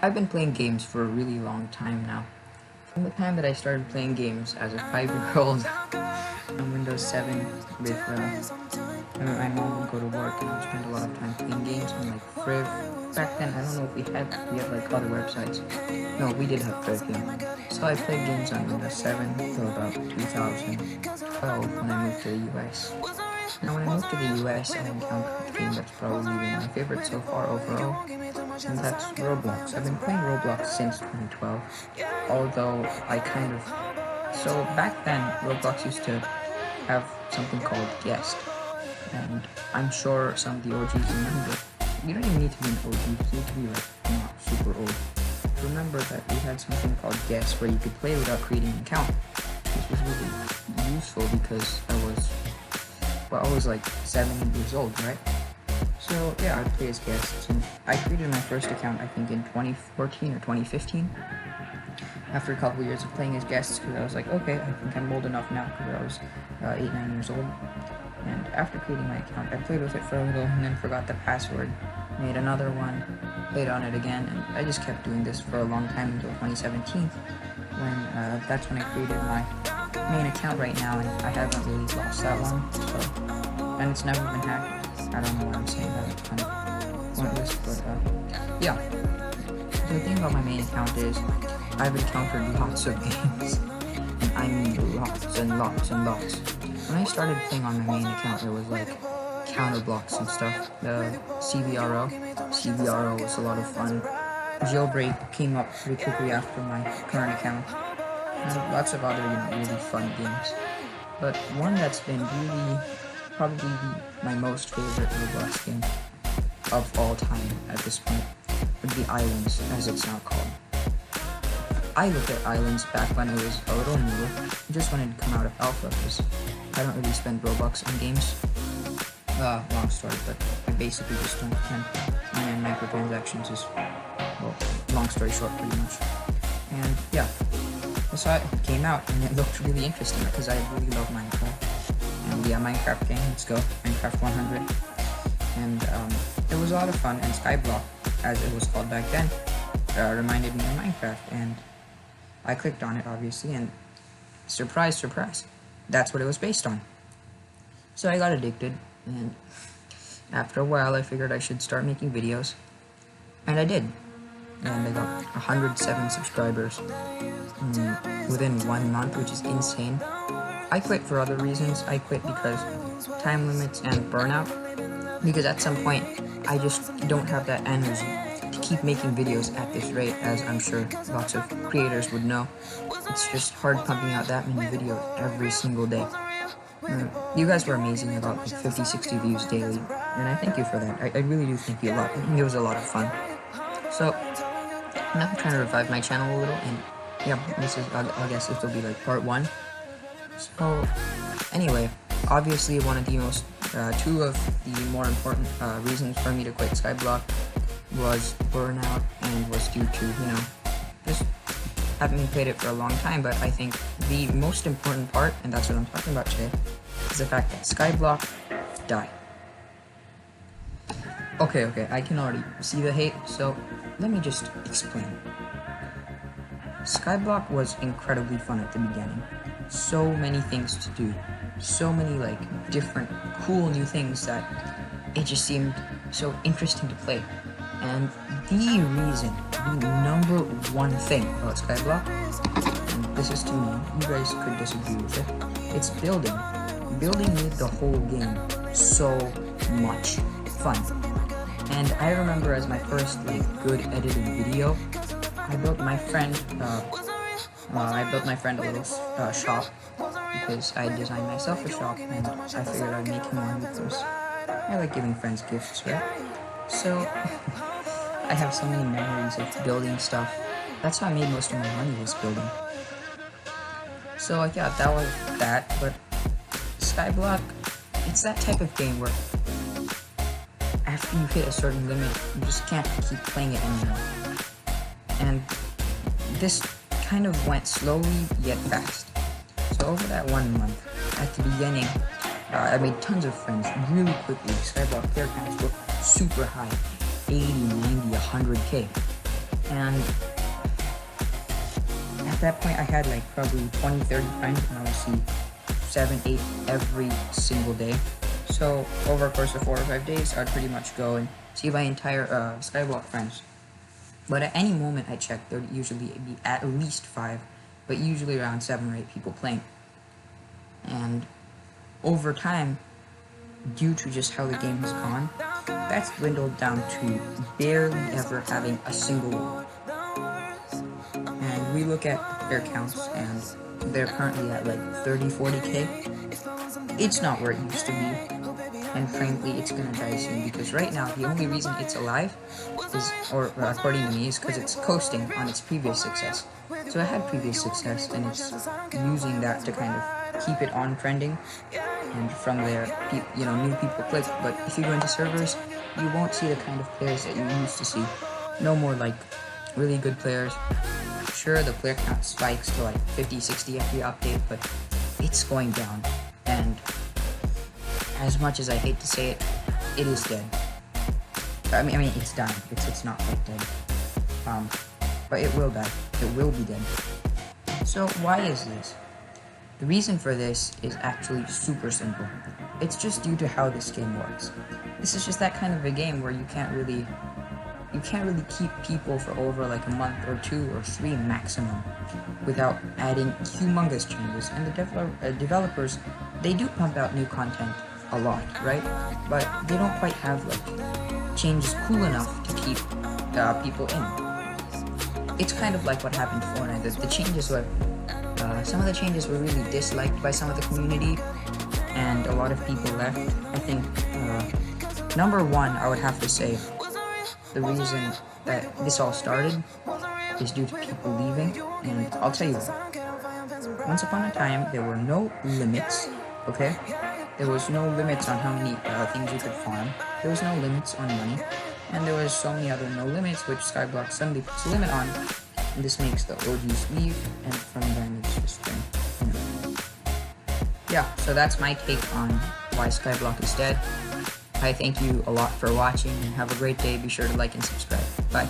I've been playing games for a really long time now. From the time that I started playing games as a 5-year-old on Windows 7 with my mom would go to work and I would spend a lot of time playing games on like Friv. Back then, I don't know if we had like other websites. No, we did have Friv, yeah. So I played games on Windows 7 till about 2012 when I moved to the US. Now when I moved to the US, I encountered a game that's probably been my favorite so far overall, and that's Roblox. I've been playing Roblox since 2012, although so back then, Roblox used to have something called Guest, and I'm sure some of the OGs remember. You don't even need to be an OG, you just need to be like not super old. Remember that we had something called Guest where you could play without creating an account. This was really useful because I was like 7 years old, right? So yeah, I'd play as guests, and I created my first account I think in 2014 or 2015. After a couple years of playing as guests, because I was like, okay, I think I'm old enough now, because I was 8-9 years old. And after creating my account, I played with it for a little and then forgot the password, made another one, played on it again, and I just kept doing this for a long time until 2017, when that's when I created my main account right now, and I haven't really lost that one, and it's never been hacked. I don't know why I'm saying that, it's kind of pointless, but yeah. So the thing about my main account is, I've encountered lots of games, and I mean lots and lots and lots. When I started playing on my main account, there was like Counterblocks and stuff, the CVRO was a lot of fun. Jailbreak came up pretty quickly after my current account, and lots of other really fun games. But one that's been probably my most favorite Roblox game of all time at this point would be Islands, as it's now called. I looked at Islands back when it was a little newer, just when it had come out of alpha, because I don't really spend Robux on games. Long story, but I basically just don't can. And microtransactions is, well, long story short, pretty much. And yeah, I saw it came out, and it looked really interesting, because I really love Minecraft. And yeah, Minecraft game, let's go, Minecraft 100. And it was a lot of fun, and Skyblock, as it was called back then, reminded me of Minecraft, and I clicked on it, obviously, and surprise, surprise, that's what it was based on. So I got addicted, and after a while I figured I should start making videos, and I did. And I got 107 subscribers within 1 month, which is insane. I quit for other reasons. I quit because time limits and burnout, because at some point I just don't have that energy to keep making videos at this rate, as I'm sure lots of creators would know. It's just hard pumping out that many videos every single day. You guys were amazing, about like 50-60 views daily, and I thank you for that. I really do thank you a lot. I think it was a lot of fun. So now I'm trying to revive my channel a little, and yeah, this is, I guess this will be like part 1. So anyway, obviously one of the most, two of the more important reasons for me to quit Skyblock was burnout, and was due to, just having played it for a long time. But I think the most important part, and that's what I'm talking about today, is the fact that Skyblock died. Okay, I can already see the hate, so let me just explain. Skyblock was incredibly fun at the beginning. So many things to do, so many like different cool new things that it just seemed so interesting to play. And the reason, the number one thing about Skyblock, and this is to me, you guys could disagree with it, it's building. Building made the whole game so much fun. And I remember as my first like good edited video, I built my friend a little shop, because I designed myself a shop, and I figured I'd make him one, because I like giving friends gifts, right? So I have so many memories of building stuff. That's how I made most of my money, was building. So yeah, that was that. But Skyblock, it's that type of game where after you hit a certain limit, you just can't keep playing it anymore. And this kind of went slowly yet fast. So over that 1 month, at the beginning, I made tons of friends really quickly. Skyblock player counts were super high, 80, 90, 100k. And at that point, I had like probably 20, 30 friends, and I would see 7, 8 every single day. So over a course of 4 or 5 days, I'd pretty much go and see my entire Skyblock friends. But at any moment I checked, there would usually be at least 5, but usually around 7 or 8 people playing. And over time, due to just how the game has gone, that's dwindled down to barely ever having a single one. And we look at their counts, and they're currently at like 30, 40k. It's not where it used to be. And frankly, it's gonna die soon, because right now the only reason it's alive is, or according to me, is because it's coasting on its previous success. So it had previous success, and it's using that to kind of keep it on trending, and from there, new people click. But if you go into servers, you won't see the kind of players that you used to see. No more like really good players. Sure, the player count spikes to like 50, 60 every update, but it's going down. And as much as I hate to say it, it is dead. I mean, it's dying. It's not quite dead. But it will die. It will be dead. So why is this? The reason for this is actually super simple. It's just due to how this game works. This is just that kind of a game where you can't really keep people for over like a month or 2 or 3 maximum without adding humongous changes. And the developers, they do pump out new content a lot, right? But they don't quite have like changes cool enough to keep people in. It's kind of like what happened to Fortnite. The changes were some of the changes were really disliked by some of the community, and a lot of people left. I think number one, I would have to say, the reason that this all started is due to people leaving. And I'll tell you what. Once upon a time, there were no limits. Okay. There was no limits on how many things you could farm. There was no limits on money. And there was so many other no limits, which Skyblock suddenly puts a limit on. And this makes the OGs leave, and from then it's just been, yeah, so that's my take on why Skyblock is dead. I thank you a lot for watching, and have a great day. Be sure to like and subscribe. Bye.